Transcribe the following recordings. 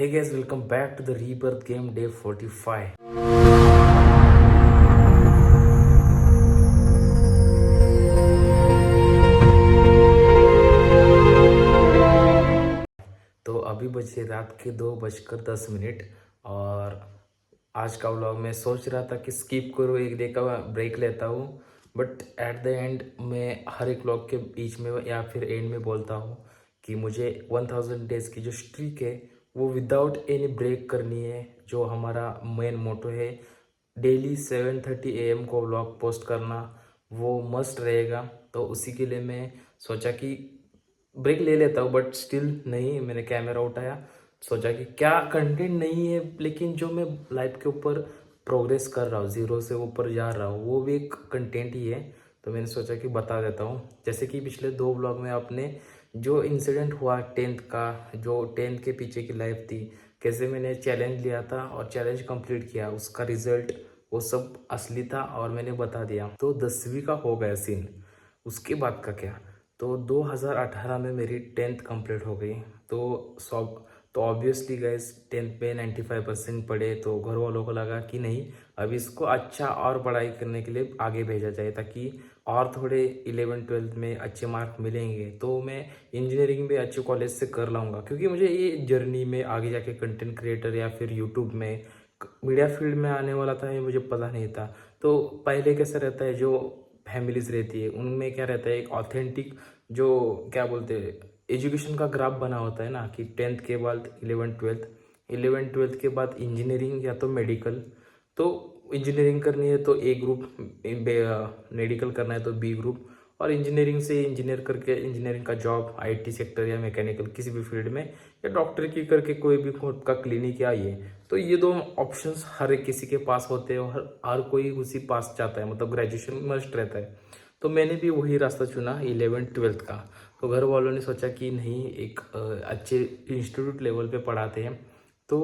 Hey guys, welcome back to the Rebirth Game Day 45. तो अभी बजे रात के 2:10 और आज का व्लॉग मैं सोच रहा था कि स्किप करूँ, एक डे का ब्रेक लेता हूँ। बट एट द एंड मैं हर एक व्लॉग के बीच में या फिर एंड में बोलता हूँ कि मुझे 1000 डेज की जो स्ट्रीक है वो विदाउट एनी ब्रेक करनी है। जो हमारा मेन मोटो है, डेली 7:30 AM को व्लॉग पोस्ट करना, वो मस्ट रहेगा। तो उसी के लिए मैं सोचा कि ब्रेक ले लेता हूँ, बट स्टिल नहीं, मैंने कैमरा उठाया, सोचा कि क्या कंटेंट नहीं है, लेकिन जो मैं लाइफ के ऊपर प्रोग्रेस कर रहा हूँ, ज़ीरो से ऊपर जा रहा हूँ, वो भी एक कंटेंट ही है। तो मैंने सोचा कि बता देता हूँ। जैसे कि पिछले 2 व्लॉग में आपने जो इंसिडेंट हुआ 10th का, जो 10th के पीछे की लाइफ थी, कैसे मैंने चैलेंज लिया था और चैलेंज कंप्लीट किया, उसका रिजल्ट वो सब असली था और मैंने बता दिया। तो 10वीं का हो गया सीन। उसके बाद का क्या, तो 2018 में मेरी 10th कंप्लीट हो गई। तो सब तो ऑब्वियसली गैस 10th पे 95% पढ़े, तो घर वालों को लगा कि नहीं, अब इसको अच्छा और पढ़ाई करने के लिए आगे भेजा जाए, ताकि और थोड़े 11th-12th में अच्छे मार्क मिलेंगे तो मैं इंजीनियरिंग भी अच्छे कॉलेज से कर लाऊंगा। क्योंकि मुझे ये जर्नी में आगे जाके कंटेंट क्रिएटर या फिर यूट्यूब में मीडिया फील्ड में आने वाला था, ये मुझे पता नहीं था। तो पहले कैसा रहता है, जो फैमिलीज रहती है उनमें क्या रहता है, एक ऑथेंटिक जो क्या बोलते हैं एजुकेशन का ग्राफ बना होता है ना, कि 10th के बाद 11th-12th के बाद इंजीनियरिंग या तो मेडिकल। तो इंजीनियरिंग करनी है तो ए ग्रुप, मेडिकल करना है तो बी ग्रुप, और इंजीनियरिंग से इंजीनियर करके इंजीनियरिंग का जॉब आईटी सेक्टर या मैकेनिकल किसी भी फील्ड में, या डॉक्टर की करके कोई भी खुद का क्लिनिक या ये। तो ये दो ऑप्शंस हर एक किसी के पास होते हैं और हर कोई उसी पास जाता है, मतलब ग्रेजुएशन मस्ट रहता है। तो मैंने भी वही रास्ता चुना 11th-12th का। तो घर वालों ने सोचा कि नहीं, एक अच्छे इंस्टीट्यूट लेवल पे पढ़ाते हैं। तो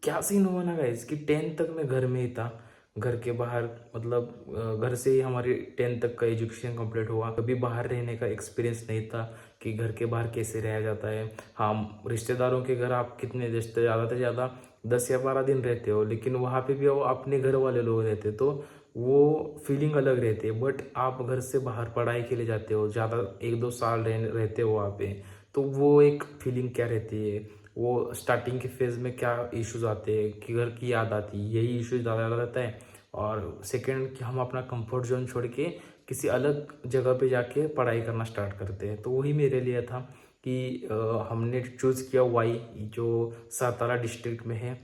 क्या सीन हुआ ना गाइस, कि 10th तक मैं घर में ही था, घर के बाहर, मतलब घर से ही हमारी 10th तक का एजुकेशन कंप्लीट हुआ। कभी बाहर रहने का एक्सपीरियंस नहीं था कि घर के बाहर कैसे रहा जाता है। हाँ, रिश्तेदारों के घर आप कितने रिश्ते, ज़्यादा से ज़्यादा 10 या 12 दिन रहते हो, लेकिन वहाँ पे भी वो अपने घर वाले लोग रहते, तो वो फीलिंग अलग रहती है। बट आप घर से बाहर पढ़ाई के लिए जाते हो, ज़्यादा 1-2 साल रहते हो वहाँ पे, तो वो एक फीलिंग क्या रहती है, वो स्टार्टिंग के फेज़ में क्या इश्यूज आते हैं कि घर की याद आती है, यही इश्यूज ज़्यादा रहता है। और सेकंड कि हम अपना कंफर्ट जोन छोड़ के किसी अलग जगह पे जाके पढ़ाई करना स्टार्ट करते हैं। तो वही मेरे लिए था कि हमने चूज़ किया वाई, जो सातारा डिस्ट्रिक्ट में है।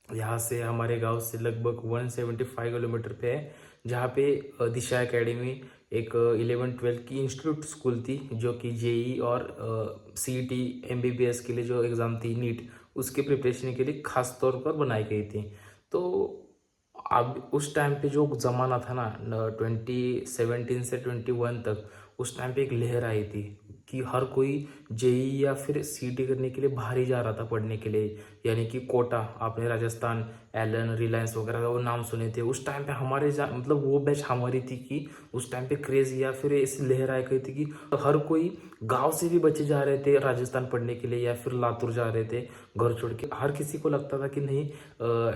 यहाँ से हमारे गांव से लगभग 175 किलोमीटर पे है, जहाँ पे दिशा एकेडमी एक 11th-12th की इंस्टीट्यूट स्कूल थी, जो कि जेई और सीईटी एमबीबीएस के लिए जो एग्ज़ाम थी, नीट, उसके प्रिपरेशन के लिए खास तौर पर बनाई गई थी। तो अब उस टाइम पे जो ज़माना था ना, 2017 से 21 तक, उस टाइम पे एक लहर आई थी कि हर कोई जेई या फिर सीटी करने के लिए बाहर ही जा रहा था पढ़ने के लिए। यानी कि कोटा, आपने राजस्थान, एलन, रिलायंस वगैरह का वो नाम सुने थे उस टाइम पे, हमारे मतलब वो बैच हमारी थी कि उस टाइम पे क्रेज या फिर ऐसी लहर आई गई थी कि हर कोई गांव से भी बच्चे जा रहे थे राजस्थान पढ़ने के लिए, या फिर लातूर जा रहे थे घर छोड़ के। हर किसी को लगता था कि नहीं,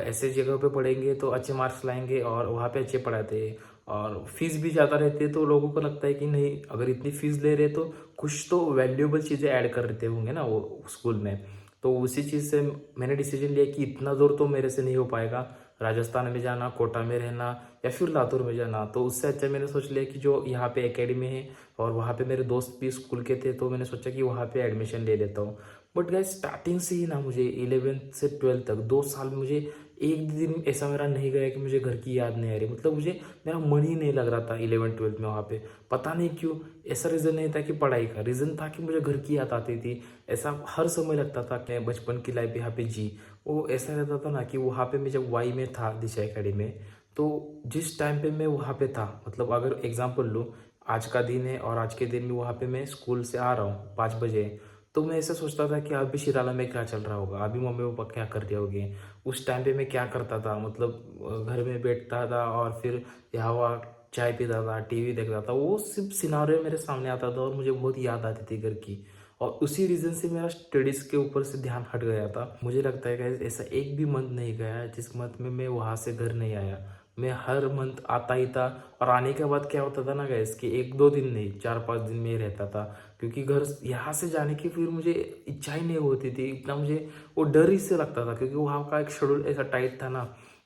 ऐसे जगह पे पढ़ेंगे तो अच्छे मार्क्स लाएंगे और वहाँ पे अच्छे पढ़ाते हैं, और फीस भी ज़्यादा रहती है। तो लोगों को लगता है कि नहीं, अगर इतनी फीस ले रहे तो कुछ तो वैल्यूएबल चीज़ें ऐड कर रहे होंगे ना वो स्कूल में। तो उसी चीज़ से मैंने डिसीजन लिया कि इतना दूर तो मेरे से नहीं हो पाएगा, राजस्थान में जाना, कोटा में रहना या फिर लातूर में जाना। तो उससे अच्छा मैंने सोच लिया कि जो यहाँ पे एकेडमी है और वहाँ पे मेरे दोस्त भी स्कूल के थे, तो मैंने सोचा कि वहाँ पे एडमिशन ले लेता हूँ। बट गाइस, स्टार्टिंग से ही ना, मुझे 11th से 12th तक 2 साल मुझे एक दिन ऐसा मेरा नहीं गया कि मुझे घर की याद नहीं आ रही। मतलब मुझे मेरा मन ही नहीं लग रहा था 11th-12th में वहाँ पे, पता नहीं क्यों। ऐसा रीज़न नहीं था कि पढ़ाई का, रीज़न था कि मुझे घर की याद आती थी। ऐसा हर समय लगता था कि बचपन की लाइफ यहाँ पे जी। वो ऐसा रहता था ना कि वहाँ पे मैं जब वाई में था, दिशा एकेडमी में, तो जिस टाइम पे मैं वहाँ पे था, मतलब अगर एग्जाम्पल लूँ, आज का दिन है और आज के दिन में वहाँ पे मैं स्कूल से आ रहा हूँ 5 बजे, तो मैं ऐसा सोचता था कि अभी शिराला में क्या चल रहा होगा, अभी मम्मी पापा क्या कर रहे होंगे। उस टाइम पे मैं क्या करता था, मतलब घर में बैठता था और फिर यहाँ वहाँ चाय पीता था, टीवी देखता था, वो सिर्फ सिनारियो मेरे सामने आता था और मुझे बहुत याद आती थी घर की। और उसी रीज़न से मेरा स्टडीज़ के ऊपर से ध्यान हट गया था। मुझे लगता है गाइस ऐसा एक भी मंथ नहीं गया है जिस मंथ में मैं वहाँ से घर नहीं आया। मैं हर मंथ आता ही था और आने के बाद क्या होता था ना गाइस कि 1-2 दिन नहीं 4-5 दिन में ही रहता था, क्योंकि घर यहाँ से जाने की फिर मुझे इच्छा ही नहीं होती थी। इतना मुझे वो डर ही से लगता था, क्योंकि वहाँ का एक शेड्यूल ऐसा टाइट था ना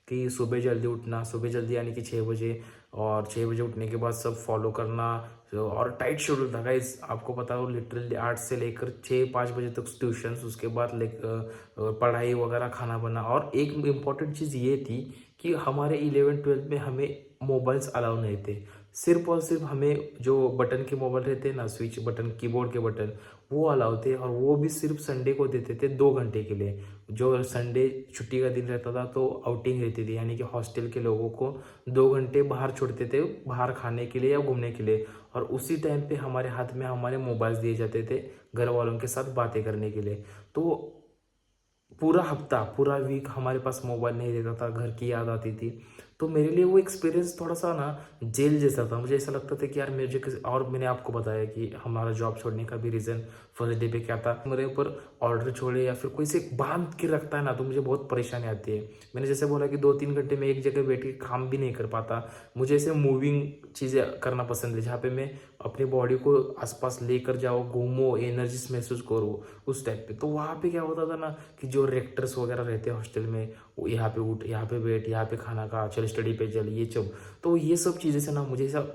कि सुबह जल्दी उठना, सुबह जल्दी यानी कि 6 बजे, और 6 बजे उठने के बाद सब फॉलो करना। और टाइट शेड्यूल था गाइस, आपको पता हो लिटरली 8 से लेकर 6-5 बजे तक ट्यूशन्स, उसके बाद पढ़ाई वगैरह, खाना बना। और एक इम्पॉर्टेंट चीज़ ये थी कि हमारे 11th-12th में हमें मोबाइल्स अलाउ नहीं थे। सिर्फ और सिर्फ हमें जो बटन के मोबाइल रहते हैं ना, स्विच बटन, कीबोर्ड के बटन, वो अलाउ थे, और वो भी सिर्फ संडे को देते थे 2 घंटे के लिए। जो संडे छुट्टी का दिन रहता था तो आउटिंग रहती थी, यानी कि हॉस्टल के लोगों को 2 घंटे बाहर छोड़ते थे, बाहर खाने के लिए या घूमने के लिए। और उसी टाइम पे हमारे हाथ में हमारे मोबाइल्स दिए जाते थे घर वालों के साथ बातें करने के लिए। तो पूरा हफ्ता, पूरा वीक हमारे पास मोबाइल नहीं रहता था, घर की याद आती थी। तो मेरे लिए वो एक्सपीरियंस थोड़ा सा ना जेल जैसा था। मुझे ऐसा लगता था कि यार मुझे और मैंने आपको बताया कि हमारा जॉब छोड़ने का भी रीज़न फर्स्ट डे पे क्या था, मेरे ऊपर ऑर्डर छोड़े या फिर कोई से बांध के रखता है ना, तो मुझे बहुत परेशानी आती है। मैंने जैसे बोला कि 2-3 घंटे में एक जगह बैठ के काम भी नहीं कर पाता। मुझे ऐसे मूविंग चीज़ें करना पसंद है, जहाँ पे मैं अपनी बॉडी को आसपास लेकर जाओ, घूमो, एनर्जीज महसूस करो, उस टाइप पे। तो वहाँ पे क्या होता था ना कि जो रेक्टर्स वगैरह रहते हैं हॉस्टल में, वो यहाँ पे उठ, यहाँ पे बैठ, यहाँ पे खाना खा, चल स्टडी पे चल, ये सब। तो ये सब चीज़ें से ना मुझे ऐसा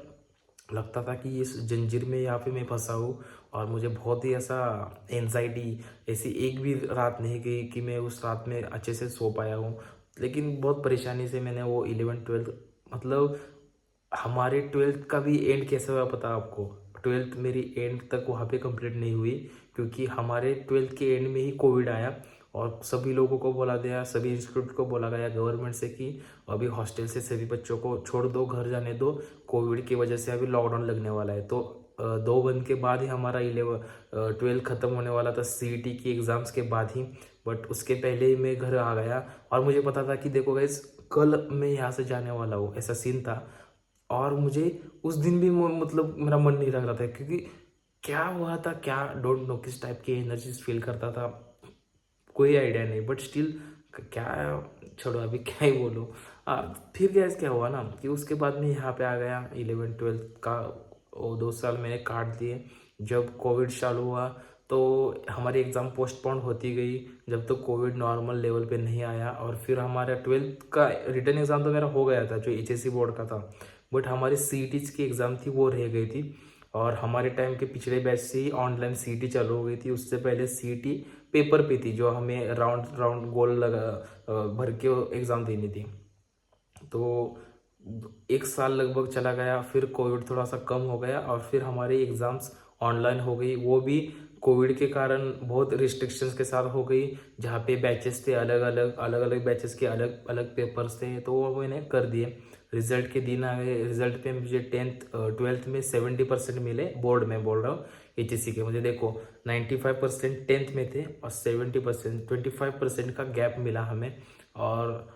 लगता था कि इस जंजीर में यहाँ पे मैं फंसा हूँ। और मुझे बहुत ही ऐसा एनजाइटी, ऐसी एक भी रात नहीं गई कि मैं उस रात में अच्छे से सो पाया हूँ। लेकिन बहुत परेशानी से मैंने वो 11th-12th, मतलब हमारे 12th का भी एंड कैसे हुआ पता आपको? 12th मेरी एंड तक वहाँ पे कंप्लीट नहीं हुई, क्योंकि हमारे 12th के एंड में ही कोविड आया। और सभी लोगों को बोला गया, सभी इंस्टीट्यूट को बोला गया गवर्नमेंट से कि अभी हॉस्टल से सभी बच्चों को छोड़ दो, घर जाने दो, कोविड की वजह से अभी लॉकडाउन लगने वाला है। तो 2 बंद के बाद ही हमारा 12th ख़त्म होने वाला था, सीईटी की एग्ज़ाम्स के बाद ही। बट उसके पहले ही मैं घर आ गया, और मुझे पता था कि देखो गाइस, कल मैं यहाँ से जाने वाला हूँ, ऐसा सीन था। और मुझे उस दिन भी मतलब मेरा मन नहीं लग रहा था, क्योंकि क्या हुआ था, क्या डोंट नो, किस टाइप की एनर्जीज फील करता था, कोई आइडिया नहीं। बट स्टिल क्या, छोड़ो अभी क्या ही बोलूँ। फिर क्या हुआ ना कि उसके बाद मैं यहाँ पे आ गया। 11th-12th का वो 2 साल मैंने काट दिए। जब कोविड चालू हुआ तो हमारी एग्ज़ाम पोस्टपोन होती गई, जब तक कोविड नॉर्मल लेवल पे नहीं आया। और फिर हमारा 12th का रिटर्न एग्ज़ाम तो मेरा हो गया था, जो एचएससी बोर्ड का था। बट हमारी सीईटीज की एग्ज़ाम थी, वो रह गई थी। और हमारे टाइम के पिछले बैच से ही ऑनलाइन सीईटी चालू हो गई थी। उससे पहले सीईटी पेपर पे थी, जो हमें राउंड राउंड गोल लगा भर के एग्ज़ाम देनी थी। तो 1 साल लगभग चला गया, फिर कोविड थोड़ा सा कम हो गया, और फिर हमारी एग्ज़ाम्स ऑनलाइन हो गई। वो भी कोविड के कारण बहुत रिस्ट्रिक्शंस के साथ हो गई, जहाँ पे बैचेस थे अलग अलग बैचेस के अलग अलग पेपर्स थे, तो वो मैंने कर दिए। रिजल्ट के दिन आ गए। रिजल्ट पे मुझे 12th में 70% मिले, बोर्ड में बोल रहा हूँ, एचएससी के। मुझे देखो 95% 10th में थे, और 70% 25% का गैप मिला हमें। और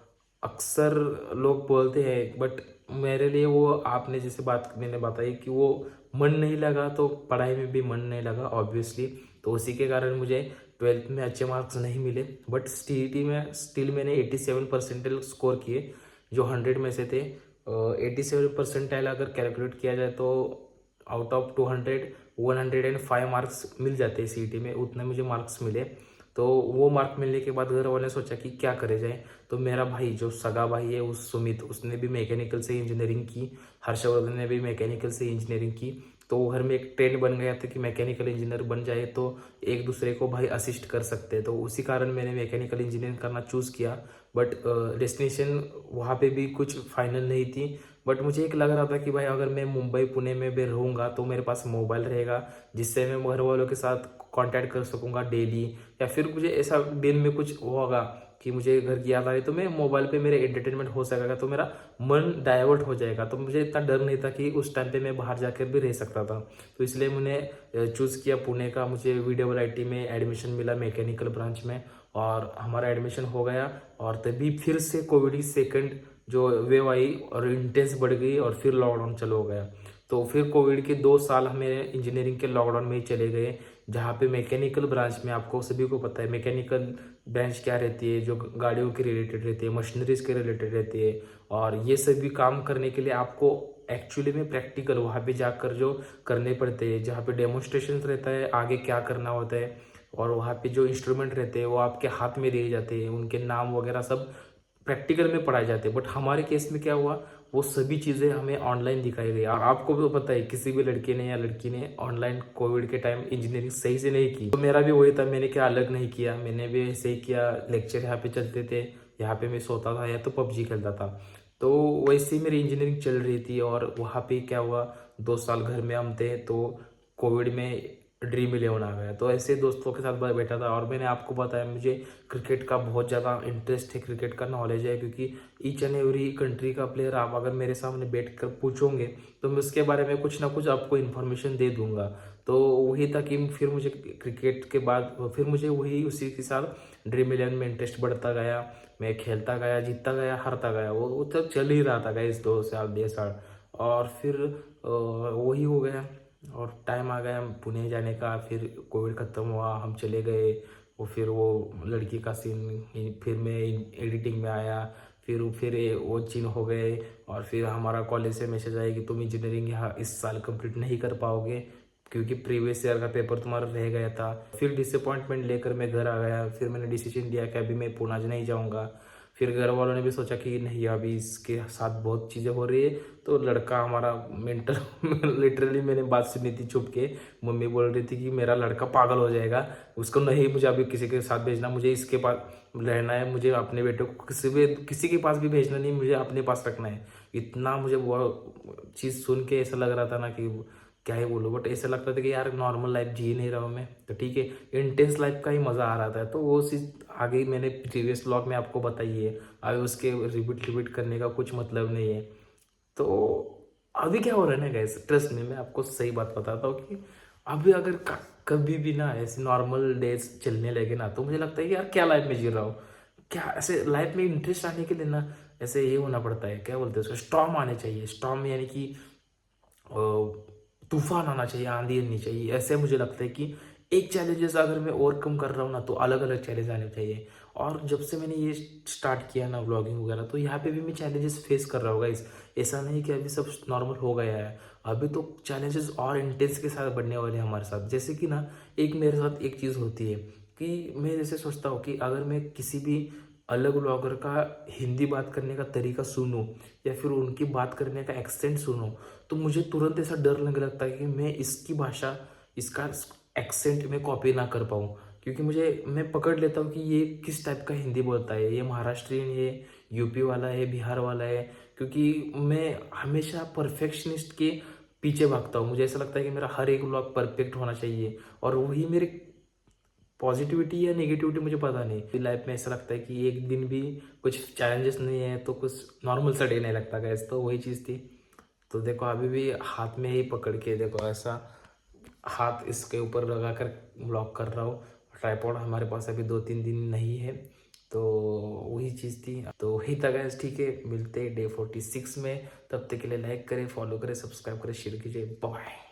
अक्सर लोग बोलते हैं, बट मेरे लिए वो, आपने जैसे बात मैंने बताई कि वो मन नहीं लगा, तो पढ़ाई में भी मन नहीं लगा ऑब्वियसली। तो उसी के कारण मुझे 12th में अच्छे मार्क्स नहीं मिले। बट सीईटी में स्टिल मैंने 87 परसेंटाइल स्कोर किए, जो 100 में से थे। 87 परसेंटाइल अगर कैलकुलेट किया जाए तो आउट ऑफ 200 105 मार्क्स मिल जाते हैं सीईटी में, उतने मुझे मार्क्स मिले। तो वो मार्क मिलने के बाद घर वालों ने सोचा कि क्या करे जाए। तो मेरा भाई, जो सगा भाई है, उस सुमित, उसने भी मैकेनिकल से इंजीनियरिंग की। हर्षवर्धन ने भी मैकेनिकल से इंजीनियरिंग की। तो घर में एक ट्रेंड बन गया था कि मैकेनिकल इंजीनियर बन जाए तो एक दूसरे को भाई असिस्ट कर सकते हैं। तो उसी कारण मैंने मैकेनिकल इंजीनियरिंग करना चूज़ किया। बट डेस्टिनेशन वहाँ पे भी कुछ फाइनल नहीं थी। बट मुझे एक लग रहा था कि भाई अगर मैं मुंबई पुणे में भी रहूँगा तो मेरे पास मोबाइल रहेगा, जिससे मैं घर वालों के साथ कांटेक्ट कर सकूँगा डेली। या फिर मुझे ऐसा दिन में कुछ होगा कि मुझे घर की याद आ रही, तो मैं मोबाइल पे मेरे एंटरटेनमेंट हो सकेगा, तो मेरा मन डाइवर्ट हो जाएगा। तो मुझे इतना डर नहीं था कि उस टाइम पे मैं बाहर जाकर भी रह सकता था। तो इसलिए मैंने चूज़ किया पुणे का। मुझे VIIT में एडमिशन मिला, मैकेनिकल ब्रांच में, और हमारा एडमिशन हो गया। और तभी फिर से कोविड की सेकंड जो वेव आई और इंटेंस बढ़ गई, और फिर लॉकडाउन चालू हो गया। तो फिर कोविड के 2 साल हमें इंजीनियरिंग के लॉकडाउन में ही चले गए, जहाँ पे मैकेनिकल ब्रांच में आपको सभी को पता है मैकेनिकल ब्रांच क्या रहती है, जो गाड़ियों के रिलेटेड रहती है, मशीनरीज के रिलेटेड रहती है। और ये सभी काम करने के लिए आपको एक्चुअली में प्रैक्टिकल वहाँ पे जाकर जो करने पड़ते हैं, जहाँ पे डेमोन्स्ट्रेशन रहता है आगे क्या करना होता है, और वहाँ पे जो इंस्ट्रूमेंट रहते हैं वो आपके हाथ में दिए जाते हैं, उनके नाम वगैरह सब प्रैक्टिकल में पढ़ाए जाते हैं। बट हमारे केस में क्या हुआ, वो सभी चीज़ें हमें ऑनलाइन दिखाई गई। और आपको भी पता है किसी भी लड़के ने या लड़की ने ऑनलाइन कोविड के टाइम इंजीनियरिंग सही से नहीं की। तो मेरा भी वही था, मैंने क्या अलग नहीं किया, मैंने भी ऐसे ही किया। लेक्चर यहाँ पे चलते थे, यहाँ पे मैं सोता था या तो पबजी खेलता था। तो वैसे ही मेरी इंजीनियरिंग चल रही थी। और वहाँ पे क्या हुआ, 2 साल घर में हम थे, तो कोविड में ड्रीम इलेवन आ गया। तो ऐसे दोस्तों के साथ बैठा था। और मैंने आपको बताया मुझे क्रिकेट का बहुत ज़्यादा इंटरेस्ट है, क्रिकेट का नॉलेज है, क्योंकि ईच एंड एवरी कंट्री का प्लेयर आप अगर मेरे सामने बैठ कर पूछोगे तो मैं उसके बारे में कुछ ना कुछ आपको इन्फॉर्मेशन दे दूंगा। तो वही था कि फिर मुझे क्रिकेट के बाद फिर मुझे वही उसी के साथ ड्रीम इलेवन में इंटरेस्ट बढ़ता गया। मैं खेलता गया, जीतता गया, हारता गया, वो तब चल ही रहा था गाइस 2 साल 1.5 साल। और फिर वही हो गया। और टाइम आ गया पुणे जाने का। फिर कोविड ख़त्म हुआ, हम चले गए। फिर वो लड़की का सीन, फिर मैं एडिटिंग में आया। फिर वो चीन हो गए। और फिर हमारा कॉलेज से मैसेज आया कि तुम इंजीनियरिंग यहाँ इस साल कंप्लीट नहीं कर पाओगे, क्योंकि प्रीवियस ईयर का पेपर तुम्हारा रह गया था। फिर डिसअपॉइंटमेंट लेकर मैं घर आ गया। फिर मैंने डिसीजन लिया कि अभी मैं पुणे नहीं जाऊँगा। फिर घर वालों ने भी सोचा कि नहीं, अभी इसके साथ बहुत चीज़ें हो रही है, तो लड़का हमारा मेंटल लिटरली मैंने बात सुनी थी छुप के। मम्मी बोल रही थी कि मेरा लड़का पागल हो जाएगा, उसको नहीं, मुझे अभी किसी के साथ भेजना, मुझे इसके पास रहना है, मुझे अपने बेटे को किसी के पास भी भेजना नहीं, मुझे अपने पास रखना है। इतना मुझे वो चीज़ सुन के ऐसा लग रहा था ना कि क्या ही बोलूँ। बट ऐसा लगता था कि यार नॉर्मल लाइफ जी नहीं रहा हूँ मैं, तो ठीक है, इंटेंस लाइफ का ही मज़ा आ रहा था। तो वो चीज़ आगे मैंने प्रीवियस व्लॉग में आपको बताई है। अभी उसके रिपीट करने का कुछ मतलब नहीं है। तो अभी क्या हो रहा है ना गाइस, ट्रस्ट में, मैं आपको सही बात बताता हूँ कि अभी अगर कभी भी ना ऐसे नॉर्मल डेज चलने लगे ना, तो मुझे लगता है कि यार क्या लाइफ में जी रहा हूँ। क्या ऐसे लाइफ में इंटरेस्ट आने के लिए ना ऐसे ये होना पड़ता है, क्या बोलते हैं उसको, स्टॉर्म आने चाहिए। स्टॉर्म यानी कि तूफान आना चाहिए, आंधी आनी चाहिए। ऐसे मुझे लगता है कि एक चैलेंजेस अगर मैं ओवरकम कर रहा हूँ ना, तो अलग अलग चैलेंज आने चाहिए। और जब से मैंने ये स्टार्ट किया ना व्लॉगिंग वगैरह, तो यहाँ पे भी मैं चैलेंजेस फेस कर रहा होगा। ऐसा नहीं कि अभी सब नॉर्मल हो गया है, अभी तो चैलेंजेस और इंटेंस के साथ बढ़ने वाले हैं हमारे साथ। जैसे कि ना, एक मेरे साथ एक चीज़ होती है कि मैं जैसे सोचता हूँ कि अगर मैं किसी भी अलग ब्लॉगर का हिंदी बात करने का तरीका सुनूं, या फिर उनकी बात करने का एक्सेंट सुनूं, तो मुझे तुरंत ऐसा डर लगने लगता है कि मैं इसकी भाषा, इसका एक्सेंट में कॉपी ना कर पाऊँ। क्योंकि मैं पकड़ लेता हूँ कि ये किस टाइप का हिंदी बोलता है, ये महाराष्ट्रियन, ये यूपी वाला है, बिहार वाला है। क्योंकि मैं हमेशा परफेक्शनिस्ट के पीछे भागता हूँ। मुझे ऐसा लगता है कि मेरा हर एक व्लॉग परफेक्ट होना चाहिए, और वही मेरे पॉजिटिविटी या नेगेटिविटी मुझे पता नहीं। लाइफ में ऐसा लगता है कि एक दिन भी कुछ चैलेंजेस नहीं है तो कुछ नॉर्मल सा डे नहीं लगता गैस। तो वही चीज़ थी। तो देखो अभी भी हाथ में ही पकड़ के देखो, ऐसा हाथ इसके ऊपर लगा कर ब्लॉक कर रहा हूँ। ट्राइपॉड हमारे पास अभी 2-3 दिन नहीं है। तो वही चीज़ थी। तो वही था गैस, ठीक है, मिलते हैं डे 46 में। तब तक के लिए लाइक करें, फॉलो करें, सब्सक्राइब करें, शेयर कीजिए। बाय।